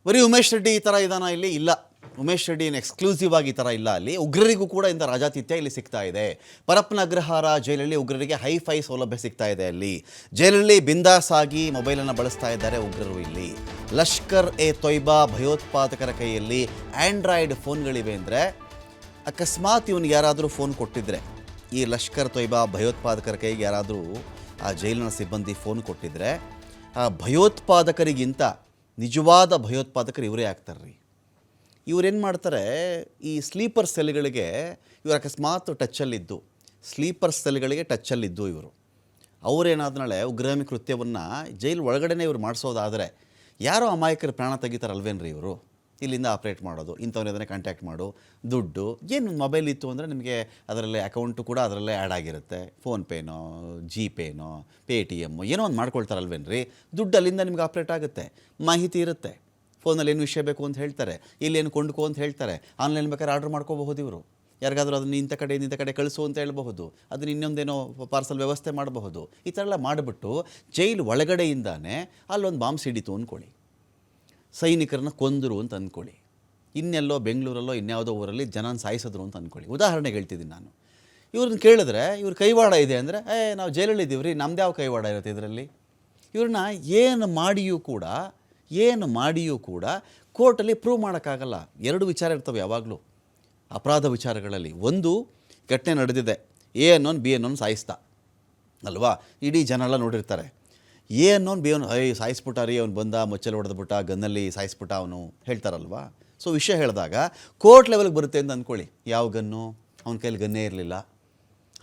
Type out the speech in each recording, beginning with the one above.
ಬರೀ ಉಮೇಶ್ ರೆಡ್ಡಿ ಈ ಥರ ಇದಾನ ಇಲ್ಲಿ? ಇಲ್ಲ, ಉಮೇಶ್ ರೆಡ್ಡಿ ಎಕ್ಸ್ಕ್ಲೂಸಿವ್ ಆಗಿ ಈ ಥರ ಇಲ್ಲ. ಅಲ್ಲಿ ಉಗ್ರರಿಗೂ ಕೂಡ ಇಂಥ ರಾಜಾತಿಥ್ಯ ಇಲ್ಲಿ ಸಿಗ್ತಾ ಇದೆ. ಪರಪ್ಪನ ಅಗ್ರಹಾರ ಜೈಲಲ್ಲಿ ಉಗ್ರರಿಗೆ ಹೈಫೈ ಸೌಲಭ್ಯ ಸಿಗ್ತಾ ಇದೆ. ಅಲ್ಲಿ ಜೈಲಲ್ಲಿ ಬಿಂದಾಸ್ ಆಗಿ ಮೊಬೈಲನ್ನು ಬಳಸ್ತಾ ಇದ್ದಾರೆ ಉಗ್ರರು. ಇಲ್ಲಿ ಲಷ್ಕರ್ ಎ ತೊಯ್ಬಾ ಭಯೋತ್ಪಾದಕರ ಕೈಯಲ್ಲಿ ಆ್ಯಂಡ್ರಾಯ್ಡ್ ಫೋನ್ಗಳಿವೆ. ಅಂದರೆ ಅಕಸ್ಮಾತ್ ಇವನಿಗೆ ಯಾರಾದರೂ ಫೋನ್ ಕೊಟ್ಟಿದ್ರೆ, ಈ ಲಷ್ಕರ್ ತೊಯ್ಬಾ ಭಯೋತ್ಪಾದಕರ ಕೈಗೆ ಯಾರಾದರೂ ಆ ಜೈಲಿನ ಸಿಬ್ಬಂದಿ ಫೋನ್ ಕೊಟ್ಟಿದ್ರೆ, ಆ ಭಯೋತ್ಪಾದಕರಿಗಿಂತ ನಿಜವಾದ ಭಯೋತ್ಪಾದಕರು ಇವರೇ ಆಗ್ತಾರ್ರಿ. ಇವರೇನು ಮಾಡ್ತಾರೆ, ಈ ಸ್ಲೀಪರ್ ಸೆಲ್ಗಳಿಗೆ ಇವರು ಅಕಸ್ಮಾತ್ ಟಚ್ಚಲ್ಲಿದ್ದು, ಸ್ಲೀಪರ್ ಸೆಲ್ಗಳಿಗೆ ಟಚ್ಚಲ್ಲಿದ್ದು ಇವರು ಅವರೇನಾದ್ಮೇಲೆ ಉಗ್ರಗಾಮಿ ಕೃತ್ಯವನ್ನು ಜೈಲು ಒಳಗಡೆ ಇವರು ಮಾಡಿಸೋದಾದರೆ ಯಾರೋ ಅಮಾಯಕರ ಪ್ರಾಣ ತೆಗಿತಾರಲ್ವೇನ್ರಿ ಇವರು? ಇಲ್ಲಿಂದ ಆಪ್ರೇಟ್ ಮಾಡೋದು, ಇಂಥವ್ರನ್ನೇ ಕಾಂಟ್ಯಾಕ್ಟ್ ಮಾಡು, ದುಡ್ಡು ಏನು ಮೊಬೈಲ್ ಇತ್ತು ಅಂದರೆ ನಿಮಗೆ ಅದರಲ್ಲೇ ಅಕೌಂಟು ಕೂಡ ಅದರಲ್ಲೇ ಆ್ಯಡ್ ಆಗಿರುತ್ತೆ. ಫೋನ್ಪೇನೋ, ಜಿಪೇನೋ, ಪೇಟಿಎಮ್ಮು ಏನೋ ಒಂದು ಮಾಡ್ಕೊಳ್ತಾರಲ್ವೇನ್ರಿ? ದುಡ್ಡು ಅಲ್ಲಿಂದ ನಿಮ್ಗೆ ಆಪ್ರೇಟ್ ಆಗುತ್ತೆ, ಮಾಹಿತಿ ಇರುತ್ತೆ. ಫೋನಲ್ಲಿ ಏನು ವಿಷಯ ಬೇಕು ಅಂತ ಹೇಳ್ತಾರೆ, ಇಲ್ಲೇನು ಕೊಂಡ್ಕೋ ಅಂತ ಹೇಳ್ತಾರೆ. ಆನ್ಲೈನ್ ಬೇಕಾದ್ರೆ ಆರ್ಡ್ರ್ ಮಾಡ್ಕೋಬಹುದು ಇವರು. ಯಾರಿಗಾದ್ರೂ ಅದನ್ನು ಇಂಥ ಕಡೆ ಕಳಿಸು ಅಂತ ಹೇಳ್ಬಹುದು, ಅದನ್ನು ಇನ್ನೊಂದೇನೋ ಪಾರ್ಸಲ್ ವ್ಯವಸ್ಥೆ ಮಾಡಬಹುದು. ಈ ಥರ ಎಲ್ಲ ಮಾಡಿಬಿಟ್ಟು ಜೈಲು ಒಳಗಡೆಯಿಂದಾನೇ ಅಲ್ಲೊಂದು ಬಾಂಬ್ ಸಿಡಿತು ಅಂದ್ಕೊಳ್ಳಿ, ಸೈನಿಕರನ್ನ ಕೊಂದರು ಅಂತ ಅಂದ್ಕೊಳ್ಳಿ, ಇನ್ನೆಲ್ಲೋ ಬೆಂಗಳೂರಲ್ಲೋ ಇನ್ಯಾವುದೋ ಊರಲ್ಲಿ ಜನನ ಸಾಯಿಸಿದ್ರು ಅಂತ ಅಂದ್ಕೊಳ್ಳಿ. ಉದಾಹರಣೆಗೆ ಹೇಳ್ತಿದ್ದೀನಿ ನಾನು. ಇವ್ರನ್ನ ಕೇಳಿದ್ರೆ ಇವ್ರ ಕೈವಾಡ ಇದೆ ಅಂದರೆ, ನಾವು ಜೈಲಲ್ಲಿ ಇದ್ದೀವಿ ರೀ, ನಮ್ದು ಯಾವ ಕೈವಾಡ ಇರುತ್ತೆ ಇದರಲ್ಲಿ? ಇವ್ರನ್ನ ಏನು ಮಾಡಿಯೂ ಕೂಡ ಕೋರ್ಟಲ್ಲಿ ಪ್ರೂವ್ ಮಾಡೋಕ್ಕಾಗಲ್ಲ. ಎರಡು ವಿಚಾರ ಇರ್ತವೆ ಯಾವಾಗಲೂ ಅಪರಾಧ ವಿಚಾರಗಳಲ್ಲಿ. ಒಂದು, ಘಟನೆ ನಡೆದಿದೆ, ಎ ಅನ್ನೋನು ಬಿ ಅನ್ನೋನು ಸಾಯಿಸ್ತಾ ಅಲ್ವಾ? ಇಡೀ ಜನ ಎಲ್ಲ ನೋಡಿರ್ತಾರೆ. ಎ ಅನ್ನೋನು ಬಿ ಅನ್ನೋ ಸಾಯಿಸ್ಬಿಟ್ಟ ರೀ, ಅವ್ನು ಬಂದ ಮಚ್ಚಲ್ಲಿ ಹೊಡೆದ್ಬಿಟ್ಟ, ಗನ್ನಲ್ಲಿ ಸಾಯಿಸ್ಬಿಟ್ಟ ಅವನು ಹೇಳ್ತಾರಲ್ವಾ? ಸೊ ವಿಷಯ ಹೇಳಿದಾಗ ಕೋರ್ಟ್ ಲೆವೆಲ್ಗೆ ಬರುತ್ತೆ ಅಂತ ಅಂದ್ಕೊಳ್ಳಿ. ಯಾವ ಗನ್ನು? ಅವನ ಕೈಲಿ ಗನ್ನೇ ಇರಲಿಲ್ಲ,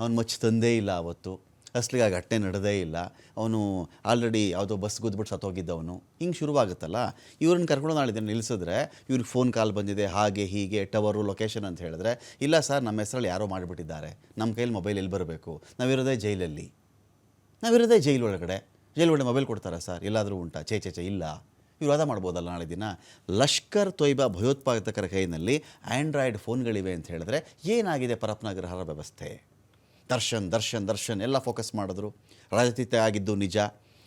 ಅವನು ಮಚ್ಚು ತಂದೇ ಇಲ್ಲ, ಅವತ್ತು ಅಸಲಿಗೆ ಆ ಘಟನೆ ನಡೆದೇ ಇಲ್ಲ, ಅವನು ಆಲ್ರೆಡಿ ಯಾವುದೋ ಬಸ್ ಗುದ್ಬಿಟ್ಟು ಸತ್ತೋಗಿದ್ದವನು. ಹಿಂಗೆ ಶುರುವಾಗುತ್ತಲ್ಲ. ಇವ್ರನ್ನ ಕರ್ಕೊಂಡು ನಾಳೆ ದಿನ ನಿಲ್ಲಿಸಿದ್ರೆ ಇವ್ರಿಗೆ ಫೋನ್ ಕಾಲ್ ಬಂದಿದೆ, ಹಾಗೆ ಹೀಗೆ ಟವರು ಲೊಕೇಶನ್ ಅಂತ ಹೇಳಿದ್ರೆ, ಇಲ್ಲ ಸರ್ ನಮ್ಮ ಹೆಸರಲ್ಲಿ ಯಾರೋ ಮಾಡಿಬಿಟ್ಟಿದ್ದಾರೆ, ನಮ್ಮ ಕೈಯಲ್ಲಿ ಮೊಬೈಲ್ ಎಲ್ಲಿ ಬರಬೇಕು, ನಾವಿರೋದೇ ಜೈಲಲ್ಲಿ, ನಾವಿರೋದೇ ಜೈಲೊಳಗಡೆ ಮೊಬೈಲ್ ಕೊಡ್ತಾರಾ ಸರ್? ಎಲ್ಲಾದರೂ ಉಂಟಾ? ಚೇ ಇಲ್ಲ. ಇವ್ರು ವಾದ ಮಾಡ್ಬೋದಲ್ಲ ನಾಳೆ ದಿನ. ಲಷ್ಕರ್ ತೊಯ್ಬಾ ಭಯೋತ್ಪಾದಕರ ಕೈಯಲ್ಲಿ ಆ್ಯಂಡ್ರಾಯ್ಡ್ ಫೋನ್ಗಳಿವೆ ಅಂತ ಹೇಳಿದ್ರೆ ಏನಾಗಿದೆ ಪರಪ್ಪನ ಅಗ್ರಹಾರ ವ್ಯವಸ್ಥೆ? ದರ್ಶನ್ ಎಲ್ಲ ಫೋಕಸ್ ಮಾಡಿದ್ರು. ರಾಜತೀತ ಆಗಿದ್ದು ನಿಜ,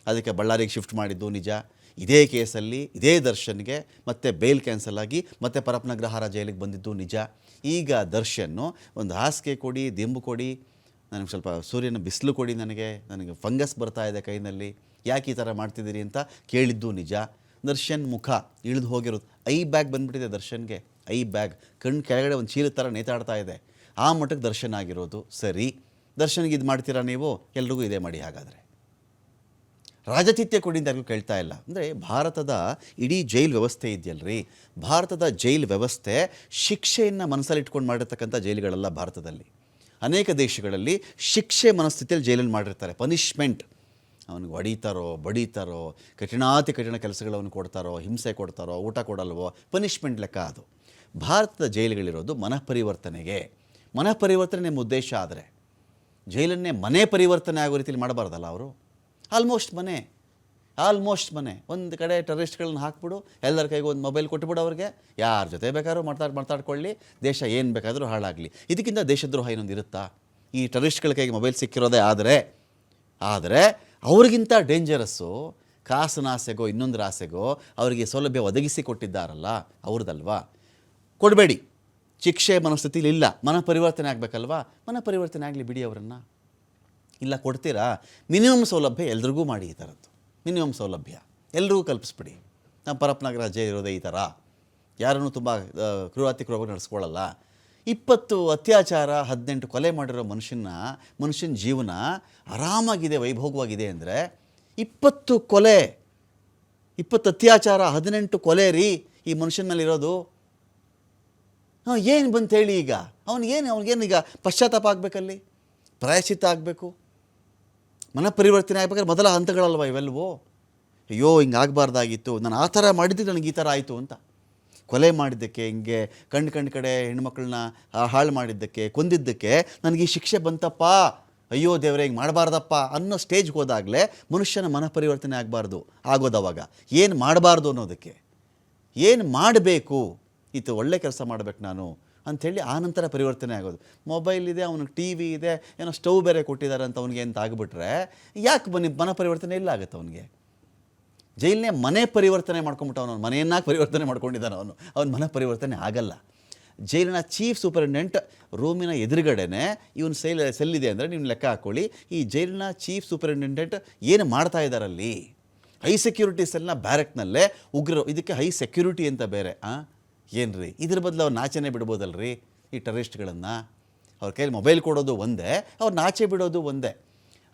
ಅದಕ್ಕೆ ಬಳ್ಳಾರಿಗೆ ಶಿಫ್ಟ್ ಮಾಡಿದ್ದು ನಿಜ. ಇದೇ ಕೇಸಲ್ಲಿ ಇದೇ ದರ್ಶನ್ಗೆ ಮತ್ತೆ ಬೇಲ್ ಕ್ಯಾನ್ಸಲ್ ಆಗಿ ಮತ್ತೆ ಪರಪ್ಪನ ಅಗ್ರಹಾರ ಜೈಲಿಗೆ ಬಂದಿದ್ದು ನಿಜ. ಈಗ ದರ್ಶನ್ನು ಒಂದು ಹಾಸಿಗೆ ಕೊಡಿ, ದಿಂಬು ಕೊಡಿ, ನನಗೆ ಸ್ವಲ್ಪ ಸೂರ್ಯನ ಬಿಸಿಲು ಕೊಡಿ, ನನಗೆ ಫಂಗಸ್ ಬರ್ತಾ ಇದೆ ಕೈನಲ್ಲಿ, ಯಾಕೆ ಈ ಥರ ಮಾಡ್ತಿದ್ದೀರಿ ಅಂತ ಕೇಳಿದ್ದು ನಿಜ. ದರ್ಶನ್ ಮುಖ ಇಳಿದು ಹೋಗಿರೋದು, ಐ ಬ್ಯಾಗ್ ಬಂದುಬಿಟ್ಟಿದೆ ದರ್ಶನ್ಗೆ, ಐ ಬ್ಯಾಗ್ ಕಣ್ಣು ಕೆಳಗಡೆ ಒಂದು ಚೀಲದ ಥರ ನೇತಾಡ್ತಾ ಇದೆ. ಆ ಮಟ್ಟಕ್ಕೆ ದರ್ಶನ್ ಆಗಿರೋದು. ಸರಿ, ದರ್ಶನ್ಗೆ ಇದು ಮಾಡ್ತೀರಾ ನೀವು? ಎಲ್ರಿಗೂ ಇದೇ ಮಾಡಿ. ಹಾಗಾದರೆ ರಾಜತೀತ್ಯ ಕೊಡಿ ಅಂತ ಯಾರಿಗೂ ಕೇಳ್ತಾ ಇಲ್ಲ. ಅಂದರೆ ಭಾರತದ ಇಡೀ ಜೈಲ್ ವ್ಯವಸ್ಥೆ ಇದೆಯಲ್ರಿ, ಭಾರತದ ಜೈಲ್ ವ್ಯವಸ್ಥೆ ಶಿಕ್ಷೆಯನ್ನು ಮನಸ್ಸಲ್ಲಿಟ್ಕೊಂಡು ಮಾಡಿರ್ತಕ್ಕಂಥ ಜೈಲುಗಳೆಲ್ಲ ಭಾರತದಲ್ಲಿ. ಅನೇಕ ದೇಶಗಳಲ್ಲಿ ಶಿಕ್ಷೆ ಮನಸ್ಥಿತಿಯಲ್ಲಿ ಜೈಲಲ್ಲಿ ಮಾಡಿರ್ತಾರೆ. ಪನಿಷ್ಮೆಂಟ್, ಅವನಿಗೆ ಹೊಡಿತಾರೋ ಬಡಿತಾರೋ, ಕಠಿಣಾತಿ ಕಠಿಣ ಕೆಲಸಗಳನ್ನು ಕೊಡ್ತಾರೋ, ಹಿಂಸೆ ಕೊಡ್ತಾರೋ, ಊಟ ಕೊಡಲ್ವೋ, ಪನಿಷ್ಮೆಂಟ್ ಲೆಕ್ಕ ಅದು. ಭಾರತದ ಜೈಲುಗಳಿರೋದು ಮನಃಪರಿವರ್ತನೆ ನಿಮ್ಮ ಉದ್ದೇಶ ಆದರೆ ಜೈಲನ್ನೇ ಮನೆ ಪರಿವರ್ತನೆ ಆಗೋ ರೀತಿಯಲ್ಲಿ ಮಾಡಬಾರ್ದಲ್ಲ ಅವರು. ಆಲ್ಮೋಸ್ಟ್ ಮನೆ ಒಂದು ಕಡೆ ಟೆರರಿಸ್ಟ್ಗಳನ್ನ ಹಾಕ್ಬಿಡು, ಎಲ್ಲರ ಕೈಗೂ ಒಂದು ಮೊಬೈಲ್ ಕೊಟ್ಟುಬಿಡು, ಅವ್ರಿಗೆ ಯಾರ ಜೊತೆ ಬೇಕಾದ್ರೂ ಮಾತಾಡ್ಕೊಳ್ಳಿ, ದೇಶ ಏನು ಬೇಕಾದರೂ ಹಾಳಾಗಲಿ. ಇದಕ್ಕಿಂತ ದೇಶದ್ರೋಹ ಇನ್ನೊಂದು ಇರುತ್ತಾ? ಈ ಟೆರರಿಸ್ಟ್ಗಳ ಕೈಗೆ ಮೊಬೈಲ್ ಸಿಕ್ಕಿರೋದೇ ಆದರೆ ಅವ್ರಿಗಿಂತ ಡೇಂಜರಸ್ಸು ಕಾಸಿನ ಆಸೆಗೋ ಇನ್ನೊಂದರ ಆಸೆಗೋ ಅವರಿಗೆ ಸೌಲಭ್ಯ ಒದಗಿಸಿ ಕೊಟ್ಟಿದ್ದಾರಲ್ಲ ಅವ್ರದ್ದಲ್ವಾ? ಕೊಡಬೇಡಿ. ಶಿಕ್ಷೆ ಮನಸ್ಥಿತಿಲಿ ಇಲ್ಲ, ಮನಃಪರಿವರ್ತನೆ ಆಗಬೇಕಲ್ವಾ? ಮನಃಪರಿವರ್ತನೆ ಆಗಲಿ ಬಿಡಿ ಅವರನ್ನು. ಇಲ್ಲ ಕೊಡ್ತೀರಾ? ಮಿನಿಮಮ್ ಸೌಲಭ್ಯ ಎಲ್ರಿಗೂ ಮಾಡಿ. ಈ ಥರದ್ದು ಮಿನಿಮಮ್ ಸೌಲಭ್ಯ ಎಲ್ರಿಗೂ ಕಲ್ಪಿಸ್ಬಿಡಿ. ನಮ್ಮ ಪರಪ್ಪನಗರ ಜೈಲು ಇರೋದೇ ಈ ಥರ, ಯಾರನ್ನೂ ತುಂಬ ಕ್ರೂರವಾಗಿ ನಡೆಸ್ಕೊಳ್ಳಲ್ಲ. 20 ಅತ್ಯಾಚಾರ 18 ಕೊಲೆ ಮಾಡಿರೋ ಮನುಷ್ಯನ ಜೀವನ ಆರಾಮಾಗಿದೆ, ವೈಭೋಗವಾಗಿದೆ ಅಂದರೆ 20 ಕೊಲೆ 20 ಅತ್ಯಾಚಾರ 18 ಕೊಲೆ ರೀ ಈ ಮನುಷ್ಯನ ಮೇಲೆ ಇರೋದು. ಏನು ಬಂತು ಹೇಳಿ? ಈಗ ಅವನಿಗೇನು ಈಗ ಪಶ್ಚಾತ್ತಾಪ ಆಗಬೇಕಲ್ಲಿ, ಪ್ರಾಯಶ್ಚಿತ್ತ ಆಗಬೇಕು, ಮನಃಪರಿವರ್ತನೆ ಆಗಬೇಕಾದ್ರೆ ಮೊದಲ ಹಂತಗಳಲ್ವ ಇವೆಲ್ಲವೋ? ಅಯ್ಯೋ ಹಿಂಗೆ ಆಗಬಾರ್ದಾಗಿತ್ತು, ನಾನು ಆ ಥರ ಮಾಡಿದ್ದು ನನಗೆ ಈ ಥರ ಆಯಿತು ಅಂತ. ಕೊಲೆ ಮಾಡಿದ್ದಕ್ಕೆ, ಹಿಂಗೆ ಕಣ್ಣು ಕಡೆ ಹೆಣ್ಮಕ್ಳನ್ನ ಹಾಳು ಮಾಡಿದ್ದಕ್ಕೆ, ಕೊಂದಿದ್ದಕ್ಕೆ ನನಗೆ ಈ ಶಿಕ್ಷೆ ಬಂತಪ್ಪ, ಅಯ್ಯೋ ದೇವರೇ ಹಿಂಗೆ ಮಾಡಬಾರ್ದಪ್ಪ ಅನ್ನೋ ಸ್ಟೇಜ್ಗೆ ಹೋದಾಗಲೇ ಮನುಷ್ಯನ ಮನಃಪರಿವರ್ತನೆ ಆಗೋದವಾಗ ಏನು ಮಾಡಬಾರ್ದು ಅನ್ನೋದಕ್ಕೆ, ಏನು ಮಾಡಬೇಕು, ಇದು ಒಳ್ಳೆ ಕೆಲಸ ಮಾಡಬೇಕು ನಾನು ಅಂಥೇಳಿ ಆನಂತರ ಪರಿವರ್ತನೆ ಆಗೋದು. ಮೊಬೈಲ್ ಇದೆ, ಅವನಿಗೆ ಟಿ ವಿ ಇದೆ, ಏನೋ ಸ್ಟವ್ ಬೇರೆ ಕೊಟ್ಟಿದ್ದಾರೆ ಅಂತ ಅವ್ನಿಗೆ ಅಂತ ಆಗಿಬಿಟ್ರೆ ಯಾಕೆ ಮನಃಪರಿವರ್ತನೆ ಇಲ್ಲ ಆಗುತ್ತೆ ಅವನಿಗೆ? ಜೈಲನ್ನೇ ಮನೆ ಪರಿವರ್ತನೆ ಮಾಡ್ಕೊಂಬಿಟ್ಟು ಅವನು ಮನೆಯನ್ನಾಗಿ ಪರಿವರ್ತನೆ ಮಾಡ್ಕೊಂಡಿದ್ದಾನೆ. ಅವನ ಮನೆ ಪರಿವರ್ತನೆ ಆಗಲ್ಲ. ಜೈಲಿನ ಚೀಫ್ ಸೂಪರಿಂಟೆಂಡೆಂಟ್ ರೂಮಿನ ಎದುರುಗಡೆನೇ ಇವನು ಸೆಲ್ಲಿದೆ ಅಂದರೆ ನೀವು ಲೆಕ್ಕ ಹಾಕ್ಕೊಳ್ಳಿ, ಈ ಜೈಲಿನ ಚೀಫ್ ಸೂಪರಿಂಟೆಂಡೆಂಟ್ ಏನು ಮಾಡ್ತಾ ಇದ್ದಾರಲ್ಲಿ. ಹೈ ಸೆಕ್ಯೂರಿಟಿ ಸೆಲ್ನ ಬ್ಯಾರಕ್ನಲ್ಲೇ ಉಗ್ರರು, ಇದಕ್ಕೆ ಹೈ ಸೆಕ್ಯೂರಿಟಿ ಅಂತ ಬೇರೆ. ಏನು ರೀ, ಇದ್ರ ಬದಲು ಅವ್ರು ನಾಚೆನೇ ಬಿಡ್ಬೋದಲ್ರಿ ಈ ಟೆರರಿಸ್ಟ್ಗಳನ್ನು. ಅವ್ರ ಕೈಯಲ್ಲಿ ಮೊಬೈಲ್ ಕೊಡೋದು ಒಂದೇ, ಅವ್ರನ್ನ ಆಚೆ ಬಿಡೋದು ಒಂದೇ.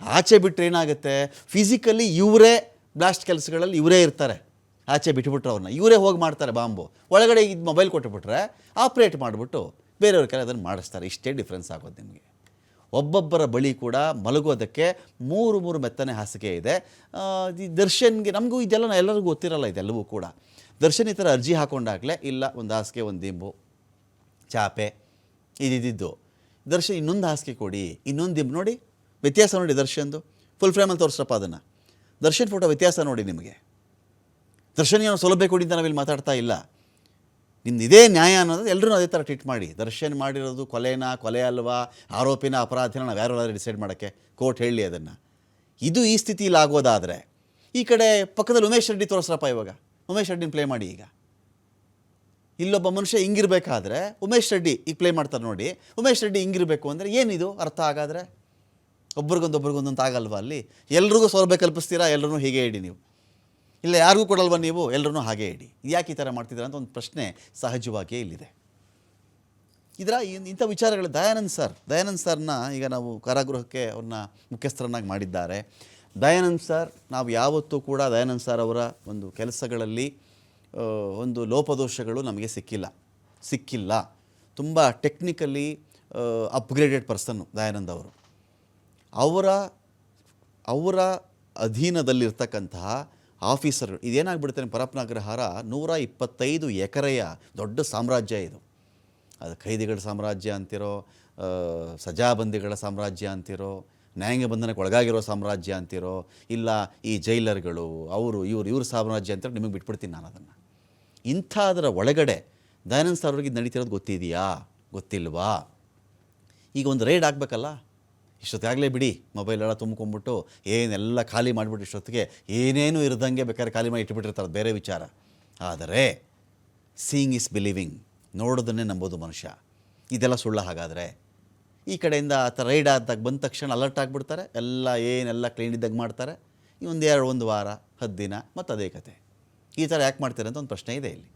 ಆಚೆ ಬಿಟ್ಟರೆ ಏನಾಗುತ್ತೆ, ಫಿಸಿಕಲಿ ಇವರೇ ಬ್ಲಾಸ್ಟ್ ಕೆಲಸಗಳಲ್ಲಿ ಇವರೇ ಇರ್ತಾರೆ. ಆಚೆ ಬಿಟ್ಬಿಟ್ರೆ ಅವ್ರನ್ನ ಇವರೇ ಹೋಗಿ ಮಾಡ್ತಾರೆ ಬಾಂಬು. ಒಳಗಡೆ ಇದು ಮೊಬೈಲ್ ಕೊಟ್ಟುಬಿಟ್ರೆ ಆಪ್ರೇಟ್ ಮಾಡಿಬಿಟ್ಟು ಬೇರೆಯವ್ರ ಕೈ ಅದನ್ನು ಮಾಡಿಸ್ತಾರೆ. ಇಷ್ಟೇ ಡಿಫ್ರೆನ್ಸ್ ಆಗೋದು ನಿಮಗೆ. ಒಬ್ಬೊಬ್ಬರ ಬಳಿ ಕೂಡ ಮಲಗೋದಕ್ಕೆ ಮೂರು ಮೆತ್ತನೆ ಹಾಸಿಗೆ ಇದೆ. ಈ ದರ್ಶನ್ಗೆ ನಮಗೂ ಇದೆಲ್ಲ ಎಲ್ಲರಿಗೂ ಗೊತ್ತಿರಲ್ಲ, ಇದೆಲ್ಲವೂ ಕೂಡ. ದರ್ಶನ್ ಈ ಥರ ಅರ್ಜಿ ಹಾಕೊಂಡಾಗಲೇ ಇಲ್ಲ ಒಂದು ಹಾಸಿಗೆ, ಒಂದು ದಿಂಬು, ಚಾಪೆ ಇದಿದ್ದು. ದರ್ಶನ್ ಇನ್ನೊಂದು ಹಾಸಿಗೆ ಕೊಡಿ, ಇನ್ನೊಂದು ದಿಂಬು. ನೋಡಿ ವ್ಯತ್ಯಾಸ ನೋಡಿ ದರ್ಶನ್ದು. ಫುಲ್ ಫ್ರೇಮಲ್ಲಿ ತೋರಿಸ್ರಪ್ಪ ಅದನ್ನು. ದರ್ಶನ್ ಫೋಟೋ ವ್ಯತ್ಯಾಸ ನೋಡಿ ನಿಮಗೆ. ದರ್ಶನ್ ಏನೋ ಸೌಲಭ್ಯ ಕೊಡಿ ಅಂತ ನಾವಿಲ್ಲಿ ಮಾತಾಡ್ತಾ ಇಲ್ಲ. ನಿಮ್ದು ಇದೇ ನ್ಯಾಯ ಅನ್ನೋದು ಎಲ್ಲರೂ ಅದೇ ಥರ ಟ್ರೀಟ್ ಮಾಡಿ. ದರ್ಶನ್ ಮಾಡಿರೋದು ಕೊಲೆ ಅಲ್ವಾ, ಆರೋಪಿನ ಅಪರಾಧಿನ ನಾವು ಯಾರು ಡಿಸೈಡ್ ಮಾಡೋಕ್ಕೆ, ಕೋರ್ಟ್ ಹೇಳಿ ಅದನ್ನು. ಇದು ಈ ಸ್ಥಿತಿಯಲ್ಲಿ ಆಗೋದಾದರೆ ಈ ಕಡೆ ಪಕ್ಕದಲ್ಲಿ ಉಮೇಶ್ ರೆಡ್ಡಿ ತೋರಿಸ್ರಪ್ಪ. ಇವಾಗ ಉಮೇಶ್ ರೆಡ್ಡಿನ ಪ್ಲೇ ಮಾಡಿ. ಈಗ ಇಲ್ಲೊಬ್ಬ ಮನುಷ್ಯ ಹಿಂಗಿರಬೇಕಾದ್ರೆ ಉಮೇಶ್ ರೆಡ್ಡಿ ಈಗ ಪ್ಲೇ ಮಾಡ್ತಾರೆ ನೋಡಿ. ಉಮೇಶ್ ರೆಡ್ಡಿ ಹಿಂಗಿರಬೇಕು ಅಂದರೆ ಏನಿದು ಅರ್ಥ ಆಗಾದರೆ? ಒಬ್ರಿಗೊಂದು ಆಗಲ್ವಾ ಅಲ್ಲಿ? ಎಲ್ರಿಗೂ ಸೌಲಭ್ಯ ಕಲ್ಪಿಸ್ತೀರಾ, ಎಲ್ಲರೂ ಹೀಗೆ ಇಡಿ ನೀವು. ಇಲ್ಲ ಯಾರಿಗೂ ಕೊಡಲ್ವ ನೀವು, ಎಲ್ಲರೂ ಹಾಗೆ ಇಡಿ. ಯಾಕೆ ಈ ಥರ ಮಾಡ್ತಿದ್ದೀರಾ ಅಂತ ಒಂದು ಪ್ರಶ್ನೆ ಸಹಜವಾಗಿಯೇ ಇಲ್ಲಿದೆ. ಇಂಥ ವಿಚಾರಗಳು ದಯಾನಂದ್ ಸರ್ನ ಈಗ ನಾವು ಕಾರಾಗೃಹಕ್ಕೆ ಅವ್ರನ್ನ ಮುಖ್ಯಸ್ಥರನ್ನಾಗಿ ಮಾಡಿದ್ದಾರೆ. ದಯಾನಂದ್ ಸರ್, ನಾವು ಯಾವತ್ತೂ ಕೂಡ ದಯಾನಂದ್ ಸರ್ ಅವರ ಒಂದು ಕೆಲಸಗಳಲ್ಲಿ ಒಂದು ಲೋಪದೋಷಗಳು ನಮಗೆ ಸಿಕ್ಕಿಲ್ಲ. ತುಂಬ ಟೆಕ್ನಿಕಲಿ ಅಪ್ಗ್ರೇಡೆಡ್ ಪರ್ಸನ್ನು ದಯಾನಂದ್ ಅವರು. ಅವರ ಅಧೀನದಲ್ಲಿರ್ತಕ್ಕಂತಹ ಆಫೀಸರ್ಗಳು, ಇದೇನಾಗ್ಬಿಡುತ್ತೆ, ಪರಪ್ನಾಗ್ರಹಾರ 125 ಎಕರೆಯ ದೊಡ್ಡ ಸಾಮ್ರಾಜ್ಯ ಇದು. ಅದು ಖೈದಿಗಳ ಸಾಮ್ರಾಜ್ಯ ಅಂತಿರೋ, ಸಜಾಬಂದಿಗಳ ಸಾಮ್ರಾಜ್ಯ ಅಂತಿರೋ, ನ್ಯಾಯಾಂಗ ಬಂಧನಕ್ಕೆ ಒಳಗಾಗಿರೋ ಸಾಮ್ರಾಜ್ಯ ಅಂತಿರೋ, ಇಲ್ಲ ಈ ಜೈಲರ್ಗಳು ಇವ್ರ ಸಾಮ್ರಾಜ್ಯ ಅಂತ ನಿಮಗೆ ಬಿಟ್ಬಿಡ್ತೀನಿ ನಾನು ಅದನ್ನು. ಇಂಥದ್ರ ಒಳಗಡೆ ದಯಾನಂದ್ ಸರ್ ಅವ್ರಿಗೆ ನಡೀತಿರೋದು ಗೊತ್ತಿದೆಯಾ, ಗೊತ್ತಿಲ್ವಾ? ಈಗ ಒಂದು ರೈಡ್ ಆಗಬೇಕಲ್ಲ, ಇಷ್ಟೊತ್ತಾಗಲೇ ಬಿಡಿ ಮೊಬೈಲೆಲ್ಲ ತುಂಬ್ಕೊಂಡ್ಬಿಟ್ಟು ಏನೆಲ್ಲ ಖಾಲಿ ಮಾಡಿಬಿಟ್ಟು ಇಷ್ಟೊತ್ತಿಗೆ ಏನೇನು ಇರದಂಗೆ ಬೇಕಾದ್ರೆ ಖಾಲಿ ಮಾಡಿ ಇಟ್ಬಿಟ್ಟಿರ್ತಾರೆ, ಬೇರೆ ವಿಚಾರ. ಆದರೆ ಸೀಯಿಂಗ್ ಈಸ್ ಬಿಲೀವಿಂಗ್, ನೋಡೋದನ್ನೇ ನಂಬೋದು ಮನುಷ್ಯ. ಇದೆಲ್ಲ ಸುಳ್ಳ ಹಾಗಾದರೆ? ಈ ಕಡೆಯಿಂದ ಆ ಥರ ರೈಡ್ ಆದಾಗ ಬಂದ ತಕ್ಷಣ ಅಲರ್ಟ್ ಆಗಿಬಿಡ್ತಾರೆ, ಏನೆಲ್ಲ ಕ್ಲೀನ್ ಇದ್ದಾಗ ಮಾಡ್ತಾರೆ. ಒಂದು ವಾರ 10 ದಿನ ಮತ್ತು ಅದೇ ಕತೆ. ಈ ಥರ ಯಾಕೆ ಮಾಡ್ತಾರೆ ಅಂತ ಒಂದು ಪ್ರಶ್ನೆ ಇದೆ ಇಲ್ಲಿ.